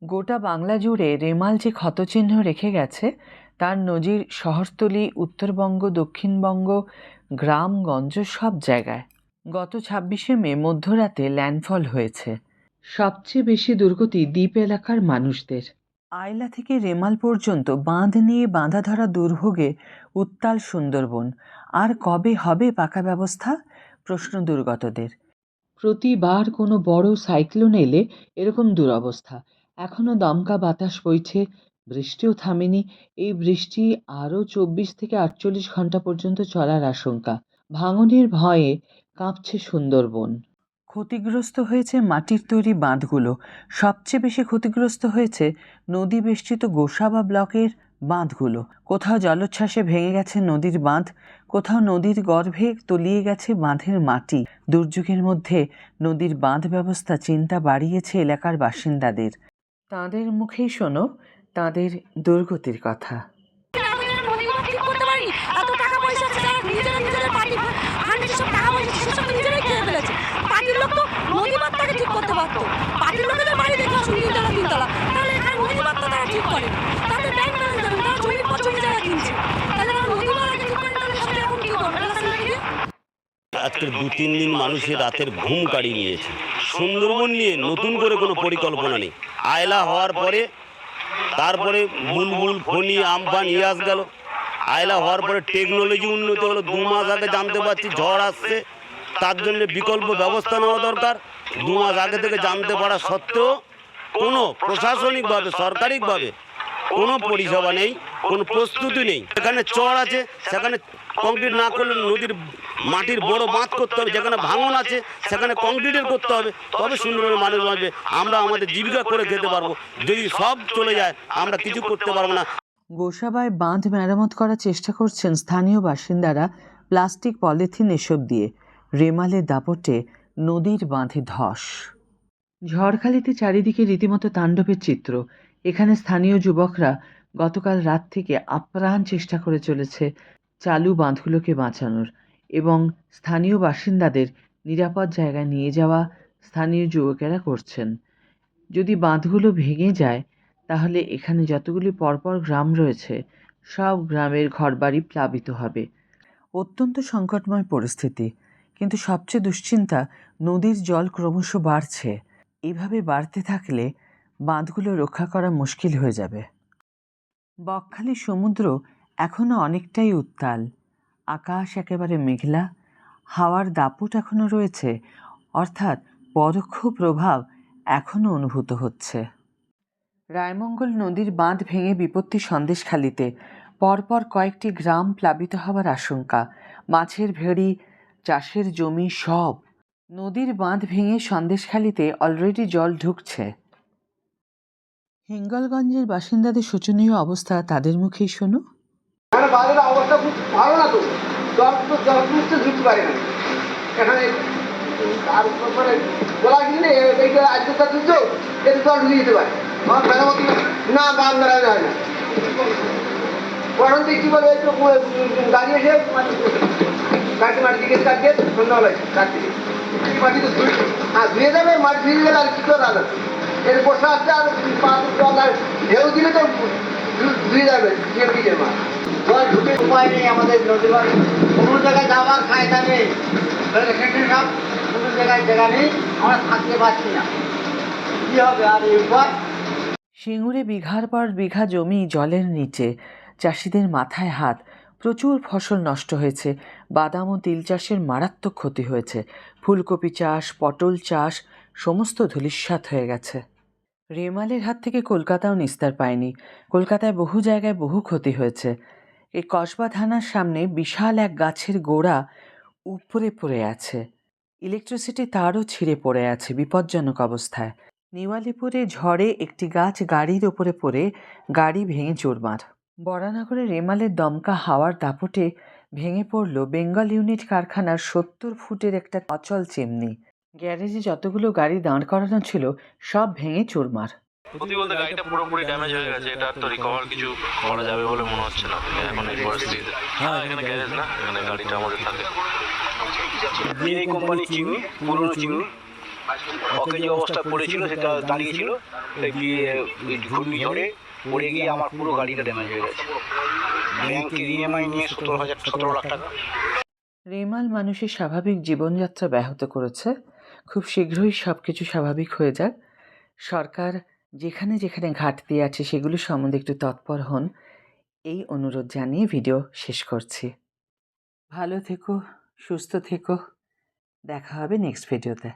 গোটা বাংলা জুড়ে রেমাল যে ক্ষতচিহ্ন রেখে গেছে তার নজির শহরতলি, উত্তরবঙ্গ, দক্ষিণবঙ্গ, গ্রামগঞ্জ সব জায়গায়। গত ২৬শে মে মধ্যরাতে ল্যান্ডফল হয়েছে। সবচেয়ে বেশি দুর্গতি দ্বীপ এলাকার মানুষদের। আইলা থেকে রেমাল পর্যন্ত বাঁধ নিয়ে বাঁধা ধরা দুর্ভোগে উত্তাল সুন্দরবন। আর কবে হবে পাকা ব্যবস্থা, প্রশ্ন দুর্গতদের। প্রতিবার কোনো বড় সাইক্লোন এলে এরকম দুরবস্থা। এখনো দমকা বাতাস বইছে, বৃষ্টিও থামেনি। এই বৃষ্টি আরও ২৪ থেকে ৪৮ ঘন্টা পর্যন্ত চলার আশঙ্কা। ভাঙনের ভয়ে কাঁপছে সুন্দরবন। ক্ষতিগ্রস্ত হয়েছে মাটির তৈরি বাঁধগুলো। সবচেয়ে বেশি ক্ষতিগ্রস্ত হয়েছে নদী বেষ্টিত গোসাবা ব্লকের বাঁধগুলো। কোথাও জলোচ্ছ্বাসে ভেঙে গেছে নদীর বাঁধ, কোথাও নদীর গর্ভে তলিয়ে গেছে বাঁধের মাটি। দুর্যোগের মধ্যে নদীর বাঁধ ব্যবস্থা চিন্তা বাড়িয়েছে এলাকার বাসিন্দাদের। তাঁদের মুখেই শোনো তাঁদের দুর্গতির কথা। আজকের ২-৩ দিন মানুষের রাতের ঘুম কাড়িয়ে নিয়েছে। সুন্দরবন নিয়ে নতুন করে কোনো পরিকল্পনা নেই। আয়লা হওয়ার পরে তারপরে বুলবুল, ফণী, আমফান, ইয়াস গেল। আয়লা হওয়ার পরে টেকনোলজি উন্নত হলো। ২ মাস আগে জানতে পারছি ঝড় আসছে, তার জন্য বিকল্প ব্যবস্থা নেওয়া দরকার। ২ মাস আগে থেকে জানতে পারা সত্ত্বেও কোনো প্রশাসনিকভাবে, সরকারিভাবে কোনো পরিষেবা নেই, কোনো প্রস্তুতি নেই। যেখানে চর আছে সেখানে কংক্রিট না করলে নদীর মাটির বড় বাঁধ করতে হবে। যেখানে ভাঙন আছে সেখানে কংক্রিটের করতে হবে, তবে সুন্দরবনের মানুষ বাঁচবে। আমরা আমাদের জীবিকা করে খেতে পারবো। যদি সব চলে যায় আমরা কিছু করতে পারবো না। গোসাবায় বাঁধ মেরামত করার চেষ্টা করছেন স্থানীয় বাসিন্দারা প্লাস্টিক, পলিথিন এসব দিয়ে। রেমালের দাপটে নদীর বাঁধে ধস। ঝড়খালিতে চারিদিকে রীতিমতো তাণ্ডবের চিত্র। এখানে স্থানীয় যুবকরা গতকাল রাত থেকে আপ্রাণ চেষ্টা করে চলেছে চালু বাঁধগুলোকে বাঁচানোর এবং স্থানীয় বাসিন্দাদের নিরাপদ জায়গায় নিয়ে যাওয়া স্থানীয় যুবকেরা করছেন। যদি বাঁধগুলো ভেঙে যায় তাহলে এখানে যতগুলি পরপর গ্রাম রয়েছে সব গ্রামের ঘরবাড়ি প্লাবিত হবে। অত্যন্ত সংকটময় পরিস্থিতি। কিন্তু সবচেয়ে দুশ্চিন্তা, নদীর জল ক্রমশ বাড়ছে। এভাবে বাড়তে থাকলে বাঁধগুলো রক্ষা করা মুশকিল হয়ে যাবে। বকখালির সমুদ্র এখনও অনেকটাই উত্তাল। আকাশ একেবারে মেঘলা, হাওয়ার দাপট এখনও রয়েছে, অর্থাৎ পরোক্ষ প্রভাব এখনও অনুভূত হচ্ছে। রায়মঙ্গল নদীর বাঁধ ভেঙে বিপত্তি সন্দেশখালিতে। পরপর কয়েকটি গ্রাম প্লাবিত হওয়ার আশঙ্কা। মাছের ভেড়ি, চাষের জমি সব। নদীর বাঁধ ভেঙে সন্দেশখালিতে অলরেডি জল ঢুকছে। হিঙ্গলগঞ্জের বাসিন্দাদের শোচনীয় অবস্থা তাদের মুখেই শোনো। বাজারের অবস্থা খুব ভালো না, তো জল ঢুকতে পারে না এখানে। আর উপরে গোলা কিনে আজকে তুলছো এতে জল ঢুকে যেতে পারে না, বান মেরানো হয় না। কখন দেখছি বলে গাড়ি এসে গাড়ি মাটি দিকে কাটছে সন্ধ্যাবেলায় কাটছে মাটি তো হ্যাঁ ধুয়ে যাবে, মাটি ধুয়ে গেলে আর কি করে রাখবে। এর বর্ষা আসছে আর জল আর ঢেউ দিলে তো ধুয়ে যাবে বিজের মাছ। জল ঢুকে উপায় নেই আমাদের নদী বাড়ি, কোনো জায়গায় যাওয়ার খায়দা নেই। সব কোনো জায়গায় জায়গা নেই, আমরা থাকতে পারছি না, কী হবে আর এই উপায়। সিঙ্গুরে বিঘার পর বিঘা জমি জলের নিচে, চাষিদের মাথায় হাত। প্রচুর ফসল নষ্ট হয়েছে। বাদাম ও তিল চাষের মারাত্মক ক্ষতি হয়েছে। ফুলকপি চাষ, পটল চাষ সমস্ত ধূলিসাৎ হয়ে গেছে। রেমালের হাত থেকে কলকাতাও নিস্তার পায়নি। কলকাতায় বহু জায়গায় বহু ক্ষতি হয়েছে। এই কসবা থানার সামনে বিশাল এক গাছের গোড়া উপরে পড়ে আছে। ইলেকট্রিসিটি তারও ছিঁড়ে পড়ে আছে বিপজ্জনক অবস্থায়। নিওয়ালিপুরে ঝড়ে একটি গাছ গাড়ির ওপরে পড়ে গাড়ি ভেঙে চুরমার। বরানগরে রেমালের দমকা হাওয়ার দাপটে ভেঙে পড়ল বেঙ্গল ইউনিট কারখানার ৭০ ফুটের একটা অচল চিমনি। গ্যারেজে যতগুলো গাড়ি দাঁড় করানো ছিল সব ভেঙে চুরমার। সত্যি বলতে গাড়িটা পুরোপুরি ড্যামেজ হয়ে গেছে। এটা তো রিকভার কিছু করা যাবে বলে মনে হচ্ছে না এখন এই পরিস্থিতিতে। হ্যাঁ, এখানে গ্যারেজ না, এখানে গাড়িটা আমাদের থাকে। কোম্পানি চিনি, পুরনো চিনি, অকেজ অবস্থা পড়েছিল, সেটা দাঁড়িয়েছিল, গিয়ে ঘূর্ণিঝড়ে পড়ে গিয়ে আমার পুরো গাড়িটা ড্যামেজ হয়ে গেছে। ব্যাংকের ইএমআই নিয়ে 17 লাখ টাকা। রেমাল মানুষের স্বাভাবিক জীবনযাত্রা ব্যাহত করেছে। খুব শীঘ্রই সব কিছু স্বাভাবিক হয়ে যাক। সরকার যেখানে যেখানে ঘাটতি আছে সেগুলো সম্বন্ধে একটু তৎপর হন, এই অনুরোধ জানিয়ে ভিডিও শেষ করছি। ভালো থেকো, সুস্থ থেকো, দেখা হবে নেক্সট ভিডিওতে।